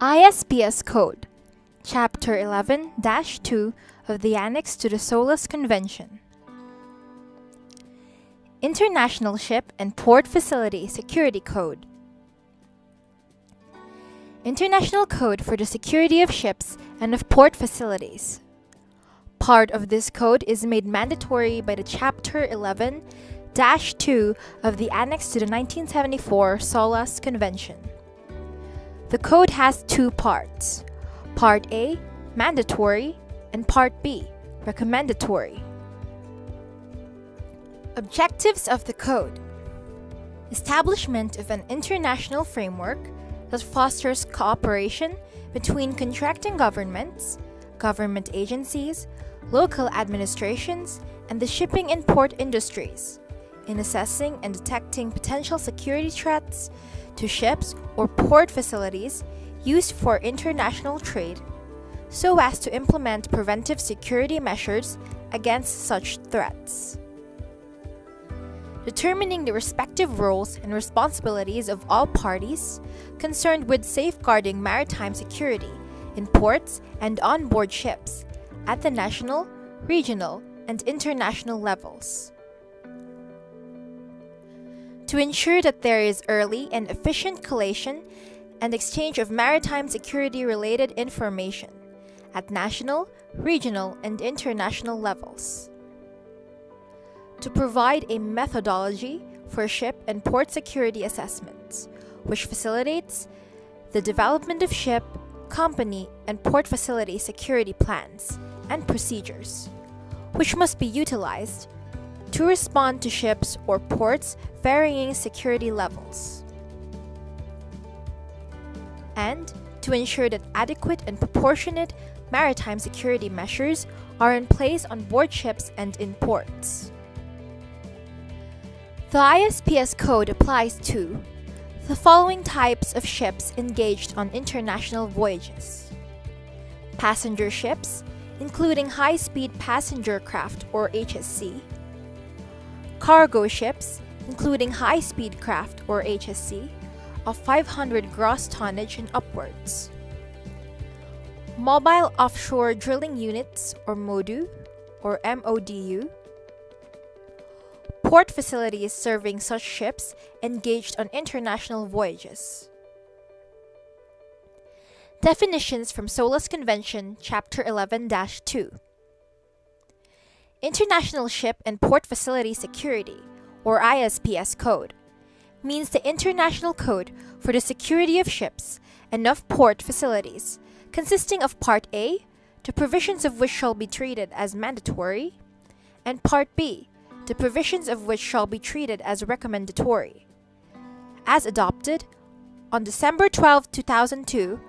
Isps Code, Chapter 11-2 of the Annex to the SOLAS Convention. International Ship and Port Facility Security Code. International Code for the Security of Ships and of Port Facilities. Part of this code is made mandatory by the Chapter 11-2 of the Annex to the 1974 SOLAS Convention. The code has two parts: Part A, mandatory, and Part B, recommendatory. Objectives of the code: establishment of an international framework that fosters cooperation between contracting governments, government agencies, local administrations, and the shipping and port industries in assessing and detecting potential security threats to ships or port facilities used for international trade, so as to implement preventive security measures against such threats. Determining the respective roles and responsibilities of all parties concerned with safeguarding maritime security in ports and on board ships at the national, regional, and international levels. To ensure that there is early and efficient collation and exchange of maritime security-related information at national, regional, and international levels. To provide a methodology for ship and port security assessments, which facilitates the development of ship, company, and port facility security plans and procedures, which must be utilized to respond to ships or ports' varying security levels, and to ensure that adequate and proportionate maritime security measures are in place on board ships and in ports. The ISPS code applies to the following types of ships engaged on international voyages: passenger ships, including high-speed passenger craft or HSC; cargo ships, including high-speed craft or HSC of 500 gross tonnage and upwards; mobile offshore drilling units or MODU or MODU; port facilities serving such ships engaged on international voyages. Definitions from SOLAS Convention, Chapter 11-2. International Ship and Port Facility Security, or ISPS Code, means the international code for the security of ships and of port facilities, consisting of Part A, the provisions of which shall be treated as mandatory, and Part B, the provisions of which shall be treated as recommendatory, as adopted on December 12, 2002,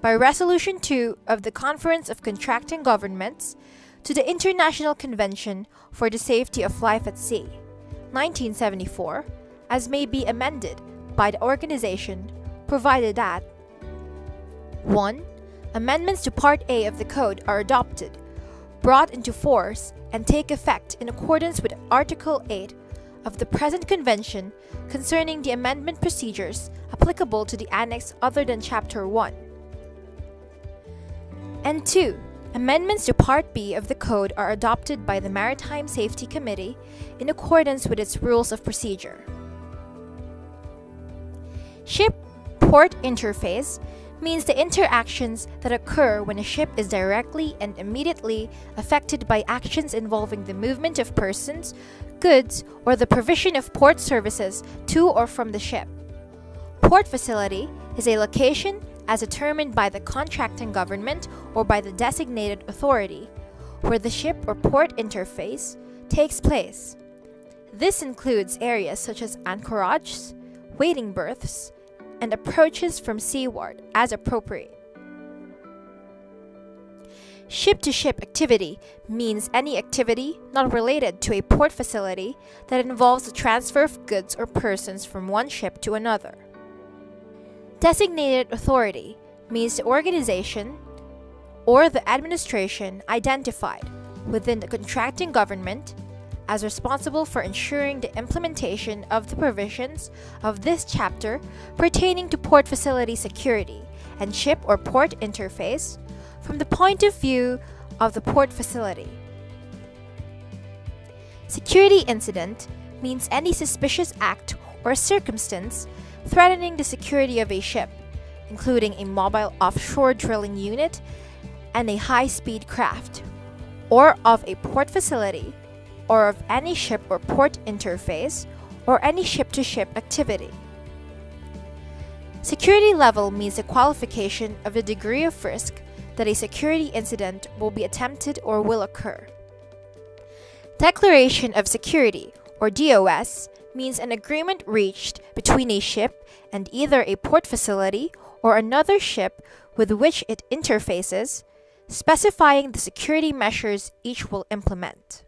by Resolution 2 of the Conference of Contracting Governments to the International Convention for the Safety of Life at Sea, 1974, as may be amended by the organization, provided that 1. Amendments to Part A of the Code are adopted, brought into force, and take effect in accordance with Article 8 of the present Convention concerning the amendment procedures applicable to the Annex other than Chapter 1. And 2. Amendments to Part B of the Code are adopted by the Maritime Safety Committee in accordance with its rules of procedure. Ship-port interface means the interactions that occur when a ship is directly and immediately affected by actions involving the movement of persons, goods, or the provision of port services to or from the ship. Port facility is a location as determined by the contracting government or by the designated authority, where the ship or port interface takes place. This includes areas such as anchorages, waiting berths, and approaches from seaward as appropriate. Ship-to-ship activity means any activity not related to a port facility that involves the transfer of goods or persons from one ship to another. Designated authority means the organization or the administration identified within the contracting government as responsible for ensuring the implementation of the provisions of this chapter pertaining to port facility security and ship or port interface from the point of view of the port facility. Security incident means any suspicious act or circumstance threatening the security of a ship, including a mobile offshore drilling unit and a high-speed craft, or of a port facility, or of any ship or port interface, or any ship-to-ship activity. Security level means the qualification of the degree of risk that a security incident will be attempted or will occur. Declaration of Security, or DOS, means an agreement reached between a ship and either a port facility or another ship with which it interfaces, specifying the security measures each will implement.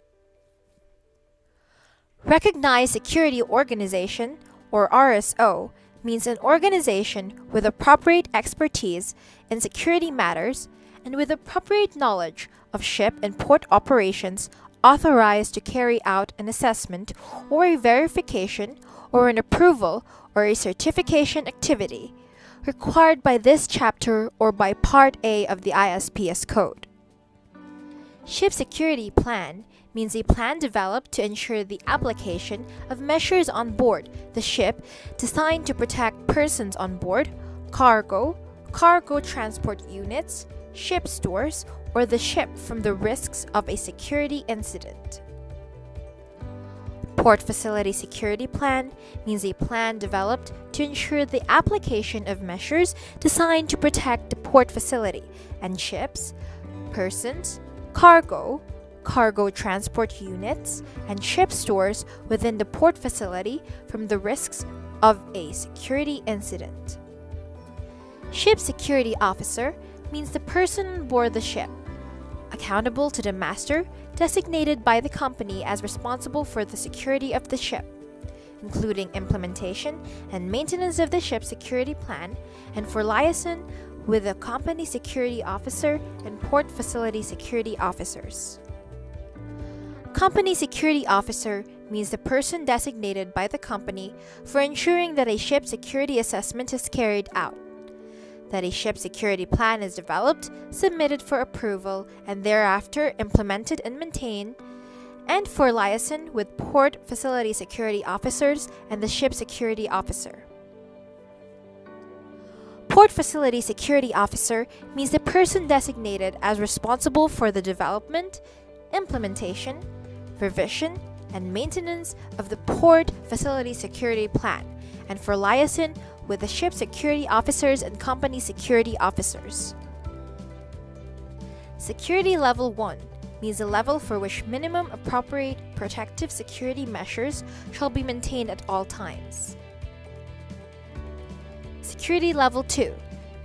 Recognized Security Organization, or RSO, means an organization with appropriate expertise in security matters and with appropriate knowledge of ship and port operations authorized to carry out an assessment or a verification or an approval or a certification activity required by this chapter or by Part A of the Isps Code. Ship Security Plan means a plan developed to ensure the application of measures on board the ship designed to protect persons on board, cargo, cargo transport units, ship stores, or the ship from the risks of a security incident. Port Facility Security Plan means a plan developed to ensure the application of measures designed to protect the port facility and ships, persons, cargo, cargo transport units, and ship stores within the port facility from the risks of a security incident. Ship Security Officer means the person on board the ship, accountable to the master, designated by the company as responsible for the security of the ship, including implementation and maintenance of the ship's security plan, and for liaison with the company security officer and port facility security officers. Company security officer means the person designated by the company for ensuring that a ship security assessment is carried out, that a ship security plan is developed, submitted for approval, and thereafter implemented and maintained, and for liaison with port facility security officers and the ship security officer. Port Facility Security Officer means the person designated as responsible for the development, implementation, revision, and maintenance of the Port Facility Security Plan, and for liaison with the ship security officers and company security officers. Security Level 1 means the level for which minimum appropriate protective security measures shall be maintained at all times. Security Level 2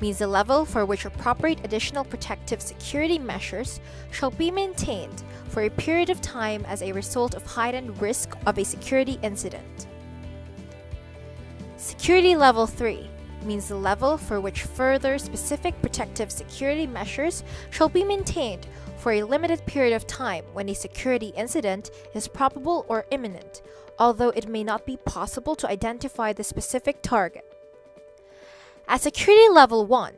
means the level for which appropriate additional protective security measures shall be maintained for a period of time as a result of heightened risk of a security incident. Security Level 3 means the level for which further specific protective security measures shall be maintained for a limited period of time when a security incident is probable or imminent, although it may not be possible to identify the specific target. At Security Level 1,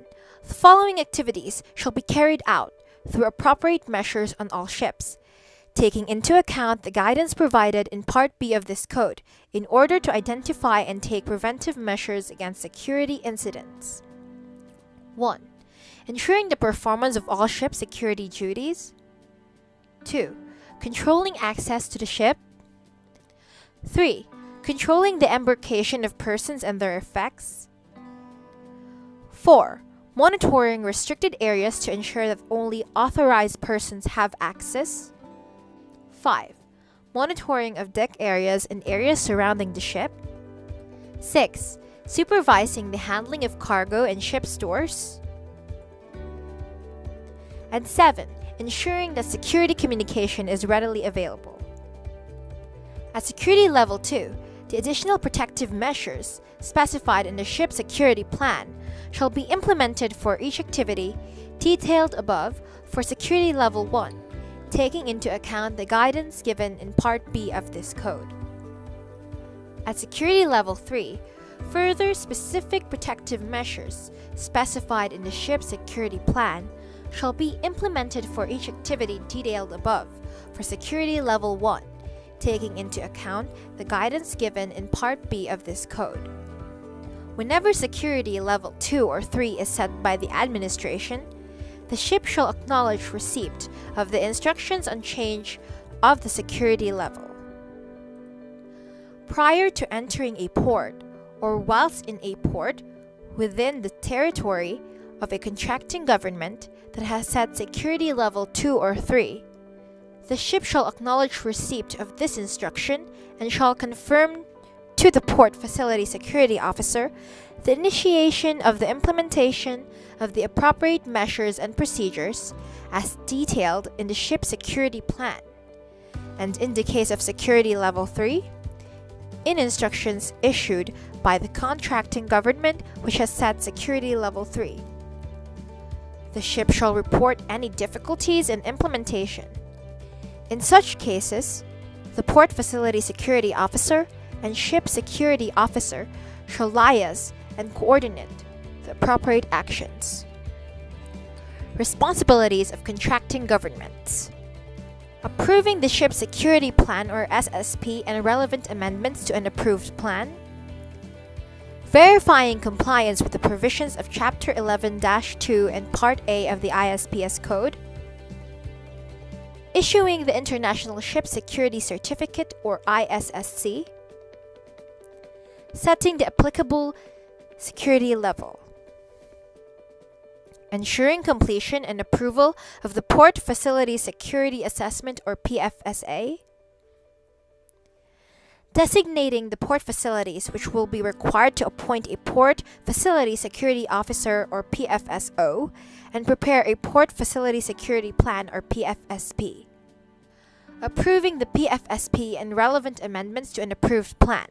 the following activities shall be carried out through appropriate measures on all ships, taking into account the guidance provided in Part B of this code in order to identify and take preventive measures against security incidents. 1. Ensuring the performance of all ship security duties. 2. Controlling access to the ship. 3. Controlling the embarkation of persons and their effects. 4. Monitoring restricted areas to ensure that only authorized persons have access. 5. Monitoring of deck areas and areas surrounding the ship. 6. Supervising the handling of cargo and ship stores. And 7. Ensuring that security communication is readily available. At Security Level 2, the additional protective measures specified in the ship security plan shall be implemented for each activity detailed above for Security Level 1, taking into account the guidance given in Part B of this code. At Security Level 3, Further specific protective measures specified in the ship's security plan shall be implemented for each activity detailed above for Security Level 1, taking into account the guidance given in Part B of this code. Whenever Security Level 2 or 3 is set by the administration, the ship shall acknowledge receipt of the instructions on change of the security level. Prior to entering a port, or whilst in a port within the territory of a contracting government that has set security level 2 or 3, the ship shall acknowledge receipt of this instruction and shall confirm to the port facility security officer the initiation of the implementation of the appropriate measures and procedures as detailed in the ship security plan, and in the case of security level 3, in instructions issued by the contracting government which has set security level 3. The ship shall report any difficulties in implementation. In such cases, the port facility security officer and ship security officer shall liaise and coordinate the appropriate actions. Responsibilities of contracting governments: approving the ship security plan or SSP and relevant amendments to an approved plan, verifying compliance with the provisions of Chapter 11-2 and Part A of the Isps Code, issuing the International Ship Security Certificate or ISSC, setting the applicable security level, ensuring completion and approval of the Port Facility Security Assessment or PFSA, designating the port facilities which will be required to appoint a Port Facility Security Officer or PFSO and prepare a Port Facility Security Plan or PFSP, approving the PFSP and relevant amendments to an approved plan,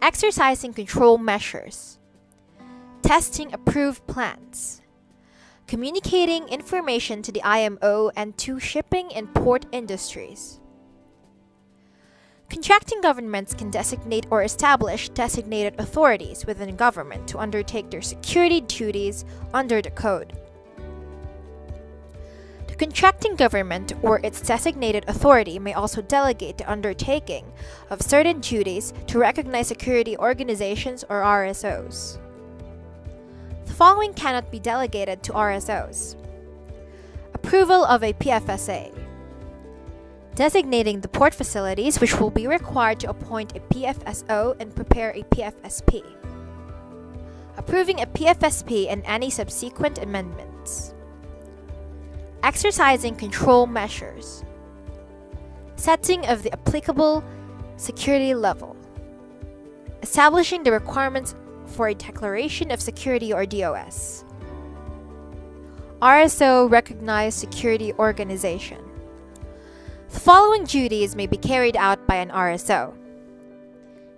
exercising control measures, testing approved plans, communicating information to the IMO and to shipping and port industries. Contracting governments can designate or establish designated authorities within government to undertake their security duties under the Code. The contracting government or its designated authority may also delegate the undertaking of certain duties to recognized security organizations or RSOs. The following cannot be delegated to RSOs: approval of a PFSA, designating the port facilities which will be required to appoint a PFSO and prepare a PFSP, approving a PFSP and any subsequent amendments, exercising control measures, setting of the applicable security level, establishing the requirements for a declaration of security or DOS, RSO recognized security organization. The following duties may be carried out by an RSO: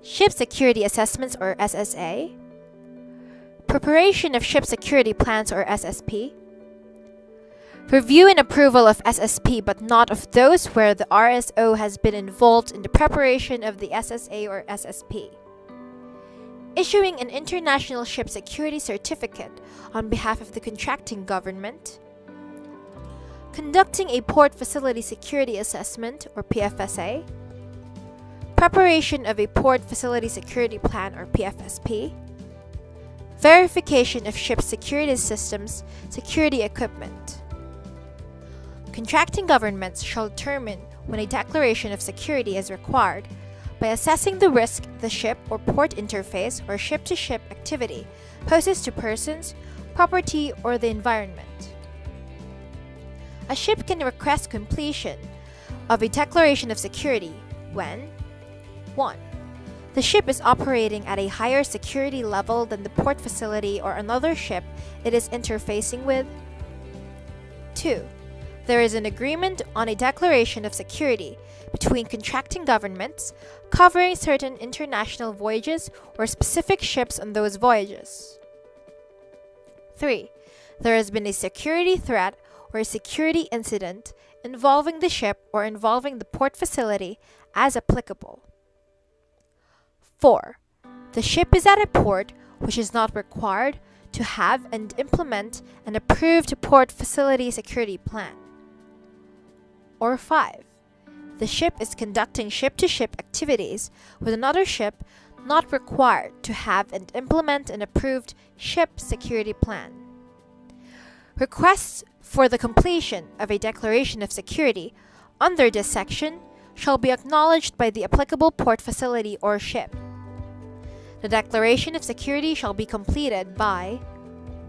Ship Security Assessments or SSA, preparation of Ship Security Plans or SSP, review and approval of SSP but not of those where the RSO has been involved in the preparation of the SSA or SSP, issuing an International Ship Security Certificate on behalf of the contracting government, conducting a Port Facility Security Assessment or PFSA, preparation of a Port Facility Security Plan or PFSP, verification of ship security systems, security equipment. Contracting governments shall determine when a declaration of security is required by assessing the risk the ship or port interface or ship-to-ship activity poses to persons, property, or the environment. A ship can request completion of a declaration of security when 1. The ship is operating at a higher security level than the port facility or another ship it is interfacing with. 2. There is an agreement on a declaration of security between contracting governments covering certain international voyages or specific ships on those voyages. 3. There has been a security threat or a security incident involving the ship or involving the port facility as applicable. 4. The ship is at a port which is not required to have and implement an approved port facility security plan. Or 5. The ship is conducting ship-to-ship activities with another ship not required to have and implement an approved ship security plan. Requests for the completion of a declaration of security under this section shall be acknowledged by the applicable port facility or ship. The declaration of security shall be completed by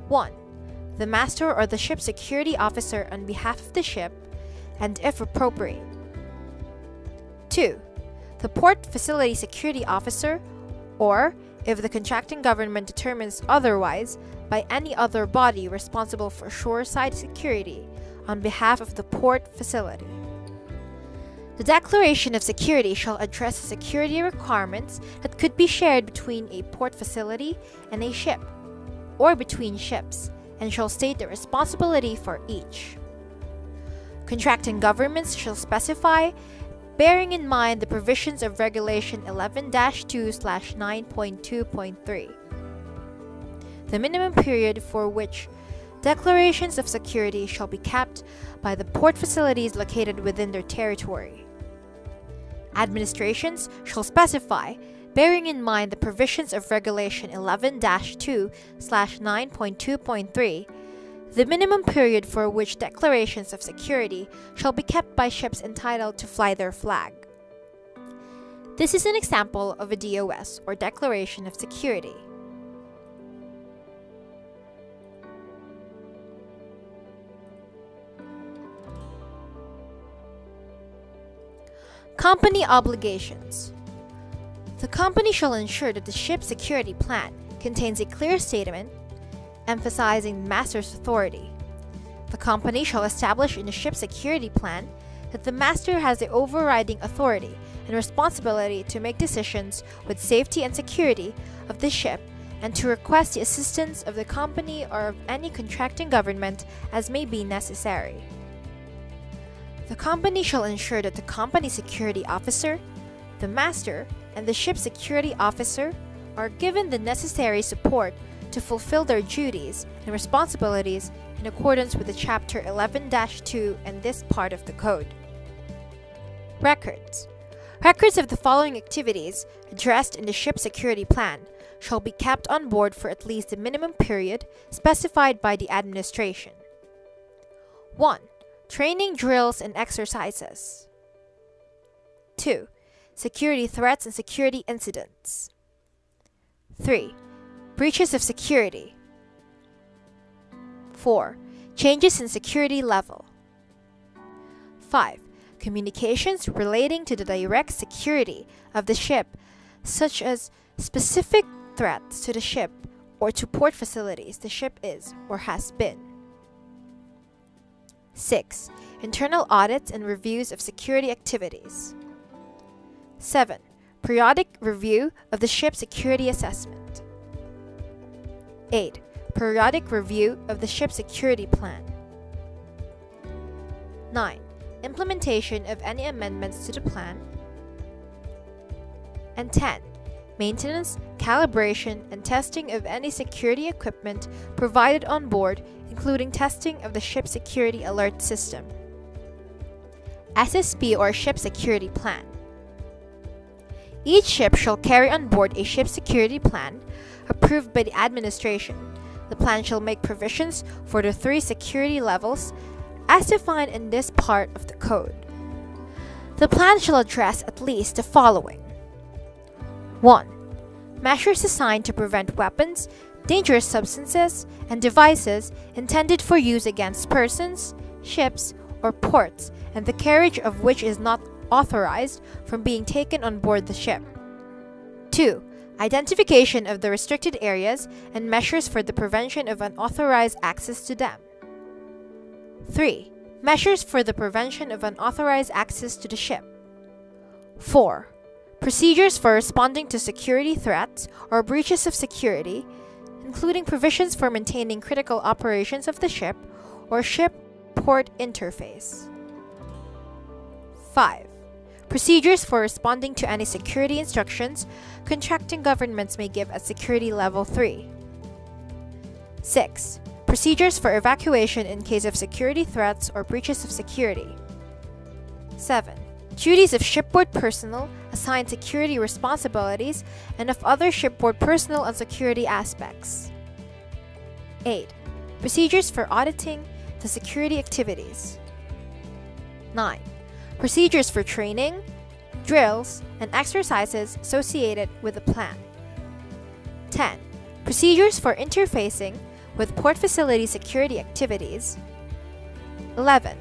1. The master or the ship security officer on behalf of the ship, and if appropriate. 2. The port facility security officer, or, if the contracting government determines otherwise, by any other body responsible for shoreside security on behalf of the port facility. The declaration of security shall address security requirements that could be shared between a port facility and a ship, or between ships, and shall state the responsibility for each. Contracting governments shall specify, bearing in mind the provisions of Regulation 11-2/9.2.3, the minimum period for which declarations of security shall be kept by the port facilities located within their territory. Administrations shall specify, bearing in mind the provisions of Regulation 11-2/9.2.3, the minimum period for which declarations of security shall be kept by ships entitled to fly their flag. This is an example of a DOS, or Declaration of Security. Company obligations. The company shall ensure that the ship security plan contains a clear statement emphasizing the master's authority. The company shall establish in the ship security plan that the master has the overriding authority and responsibility to make decisions with safety and security of the ship, and to request the assistance of the company or of any contracting government as may be necessary. The company shall ensure that the company security officer, the master, and the ship security officer are given the necessary support to fulfill their duties and responsibilities in accordance with the Chapter 11-2 and this part of the Code. Records. Records of the following activities addressed in the ship security plan shall be kept on board for at least the minimum period specified by the administration. 1. Training drills and exercises. 2. Security threats and security incidents. 3. Breaches of security. 4. Changes in security level. 5. Communications relating to the direct security of the ship, such as specific threats to the ship or to port facilities the ship is or has been. 6. Internal audits and reviews of security activities. 7. Periodic review of the ship security assessment. 8. Periodic review of the ship security plan. 9. Implementation of any amendments to the plan. And 10. Maintenance, calibration, and testing of any security equipment provided on board, including testing of the ship security alert system. SSP, or Ship Security Plan. Each ship shall carry on board a ship security plan approved by the administration. The plan shall make provisions for the 3 security levels as defined in this part of the Code. The plan shall address at least the following. 1. Measures designed to prevent weapons, dangerous substances, and devices intended for use against persons, ships, or ports, and the carriage of which is not authorized from being taken on board the ship. 2. Identification of the restricted areas and measures for the prevention of unauthorized access to them. 3. Measures for the prevention of unauthorized access to the ship. 4. Procedures for responding to security threats or breaches of security, including provisions for maintaining critical operations of the ship or ship-port interface. 5. Procedures for responding to any security instructions contracting governments may give at Security Level 3. 6. Procedures for evacuation in case of security threats or breaches of security. 7. Duties of shipboard personnel assigned security responsibilities and of other shipboard personnel on security aspects. 8. Procedures for auditing the security activities. 9. Procedures for training, drills, and exercises associated with the plan. 10. Procedures for interfacing with port facility security activities. 11.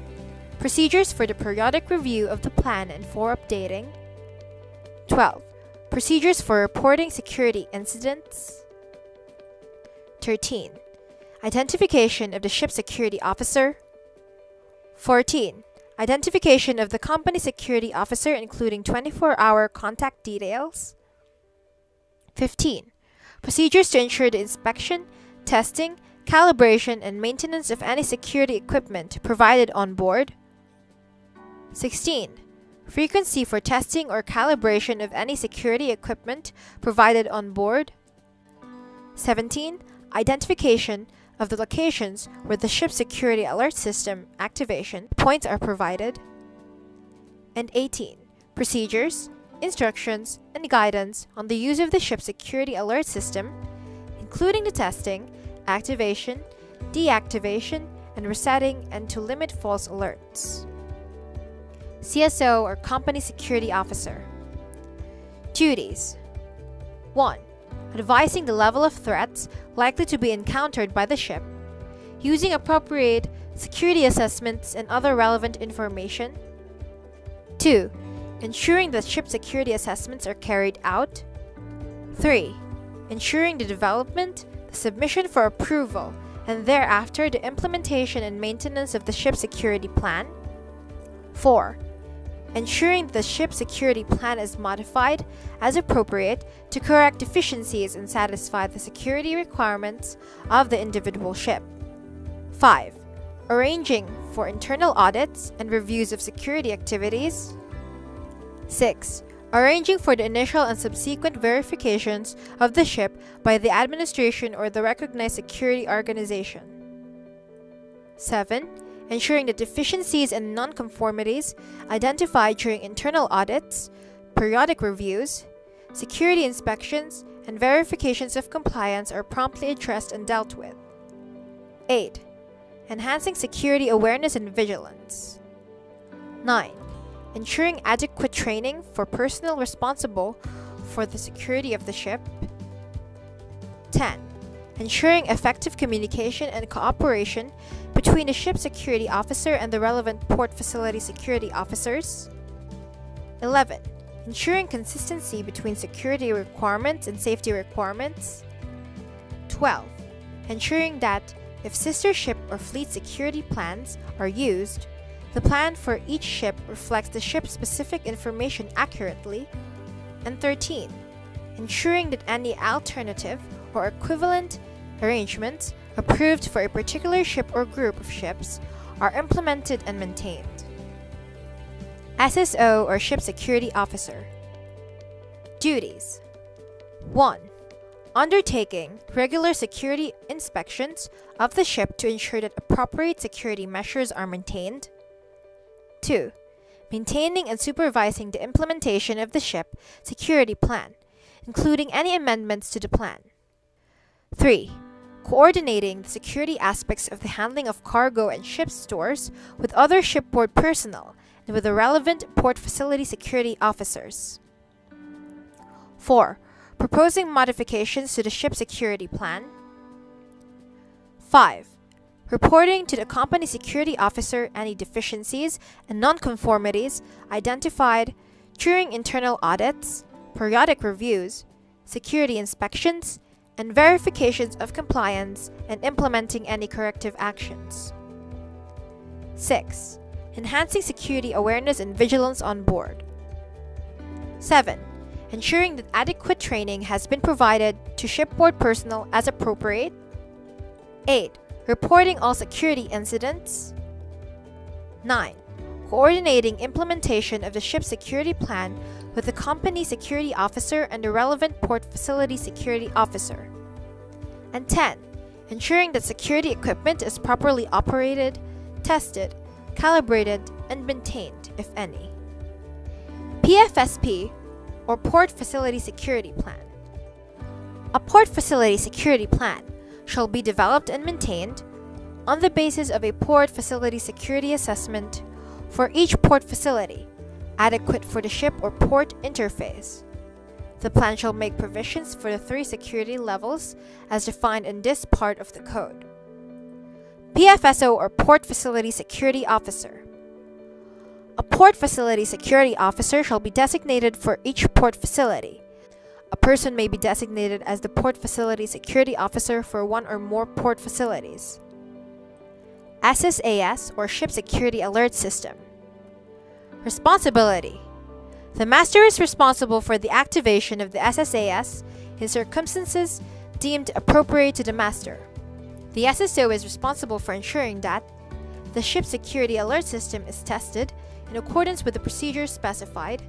Procedures for the periodic review of the plan and for updating. 12. Procedures for reporting security incidents. 13. Identification of the ship security officer. 14. Identification of the company security officer including 24-hour contact details. 15. Procedures to ensure the inspection, testing, calibration, and maintenance of any security equipment provided on board. 16. Frequency for testing or calibration of any security equipment provided on board. 17. Identification of the locations where the ship's security alert system activation points are provided. And 18. Procedures, instructions, and guidance on the use of the ship's security alert system, including the testing, activation, deactivation, and resetting, and to limit false alerts. CSO or Company Security Officer. Duties. 1. Advising the level of threats likely to be encountered by the ship, using appropriate security assessments and other relevant information. 2. Ensuring that ship security assessments are carried out. 3. Ensuring the development, the submission for approval, and thereafter the implementation and maintenance of the ship security plan. 4. Ensuring the ship security plan is modified as appropriate to correct deficiencies and satisfy the security requirements of the individual ship. 5. Arranging for internal audits and reviews of security activities. 6. Arranging for the initial and subsequent verifications of the ship by the administration or the recognized security organization. 7. Ensuring that deficiencies and nonconformities identified during internal audits, periodic reviews, security inspections, and verifications of compliance are promptly addressed and dealt with. 8. Enhancing security awareness and vigilance. 9. Ensuring adequate training for personnel responsible for the security of the ship. 10. Ensuring effective communication and cooperation between the ship security officer and the relevant port facility security officers. 11. Ensuring consistency between security requirements and safety requirements. 12. Ensuring that if sister ship or fleet security plans are used, the plan for each ship reflects the ship's specific information accurately. And 13. Ensuring that any alternative or equivalent arrangements approved for a particular ship or group of ships are implemented and maintained. SSO or Ship Security Officer. Duties. 1. Undertaking regular security inspections of the ship to ensure that appropriate security measures are maintained. 2. Maintaining and supervising the implementation of the ship security plan, including any amendments to the plan. 3. Coordinating the security aspects of the handling of cargo and ship stores with other shipboard personnel and with the relevant port facility security officers. 4. Proposing modifications to the ship security plan. 5. Reporting to the company security officer any deficiencies and nonconformities identified during internal audits, periodic reviews, security inspections, and verifications of compliance and implementing any corrective actions. 6. Enhancing security awareness and vigilance on board. 7. Ensuring that adequate training has been provided to shipboard personnel as appropriate. 8. Reporting all security incidents. 9. coordinating implementation of the ship's security plan with the company security officer and the relevant port facility security officer. And 10. Ensuring that security equipment is properly operated, tested, calibrated, and maintained, if any. PFSP, or Port Facility Security Plan. A port facility security plan shall be developed and maintained on the basis of a port facility security assessment for each port facility, adequate for the ship or port interface. The plan shall make provisions for the 3 security levels as defined in this part of the code. PFSO, or Port Facility Security Officer. A port facility security officer shall be designated for each port facility. A person may be designated as the port facility security officer for one or more port facilities. SSAS, or Ship Security Alert System. Responsibility. The master is responsible for the activation of the SSAS in circumstances deemed appropriate to the master. The SSO is responsible for ensuring that the ship security alert system is tested in accordance with the procedures specified,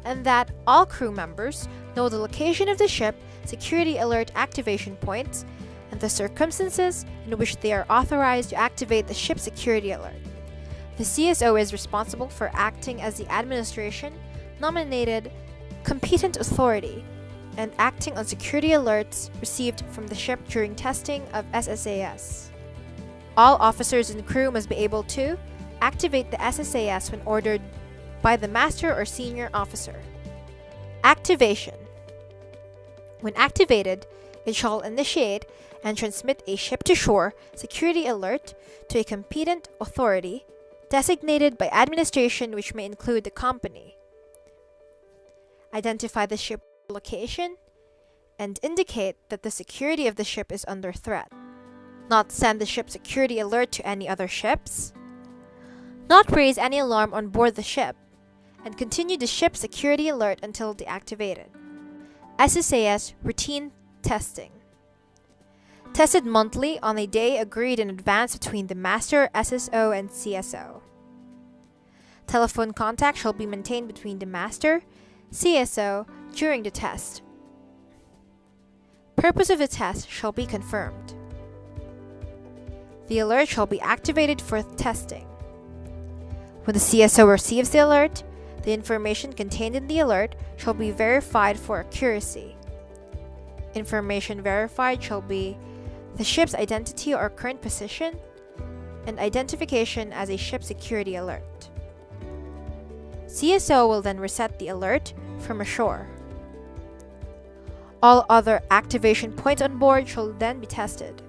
and that all crew members know the location of the ship security alert activation points and the circumstances in which they are authorized to activate the ship security alert. The CSO is responsible for acting as the administration nominated competent authority and acting on security alerts received from the ship during testing of SSAS. All officers and crew must be able to activate the SSAS when ordered by the master or senior officer. Activation. When activated, it shall initiate and transmit a ship-to-shore security alert to a competent authority designated by administration, which may include the company. Identify the ship location and indicate that the security of the ship is under threat. Not send the ship security alert to any other ships. Not raise any alarm on board the ship, and continue the ship security alert until deactivated. SSAS routine testing. Tested monthly on a day agreed in advance between the master, SSO, and CSO. Telephone contact shall be maintained between the master, CSO during the test. Purpose of the test shall be confirmed. The alert shall be activated for testing. When the CSO receives the alert, the information contained in the alert shall be verified for accuracy. Information verified shall be the ship's identity or current position and identification as a ship security alert. CSO will then reset the alert from ashore. All other activation points on board shall then be tested.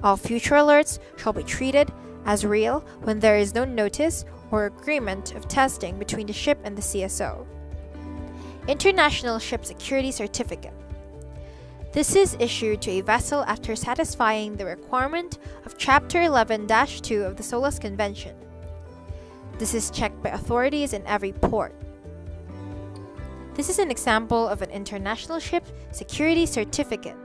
All future alerts shall be treated as real when there is no notice or agreement of testing between the ship and the CSO. International Ship Security Certificate. This is issued to a vessel after satisfying the requirement of Chapter 11-2 of the SOLAS Convention. This is checked by authorities in every port. This is an example of an International Ship Security Certificate.